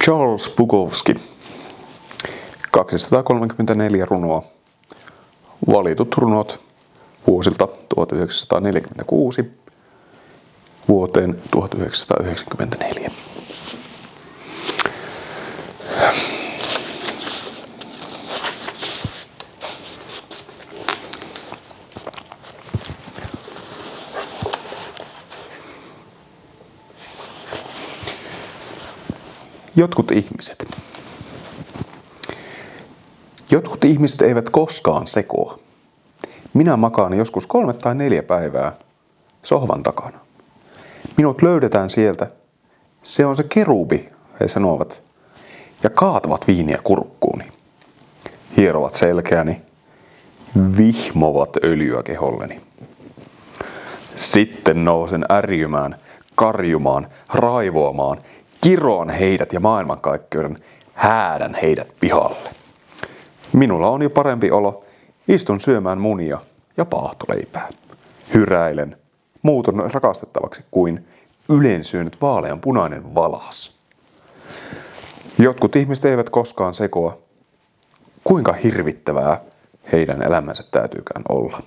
Charles Bukowski. 234 runoa. Valitut runot vuosilta 1946 vuoteen 1994. Jotkut ihmiset eivät koskaan sekoa. Minä makaan joskus 3 tai 4 päivää sohvan takana. Minut löydetään sieltä. Se on se kerubi, he sanovat, ja kaatavat viiniä kurkkuuni. Hierovat selkeäni, vihmovat öljyä keholleni. Sitten nousen ärjymään, karjumaan, raivoamaan, kiroan heidät ja maailmankaikkeuden, häädän heidät pihalle. Minulla on jo parempi olo, istun syömään munia ja paahtoleipää. Hyräilen, muutun rakastettavaksi kuin yleensyönyt vaaleanpunainen valas. Jotkut ihmiset eivät koskaan sekoa. Kuinka hirvittävää heidän elämänsä täytyykään olla.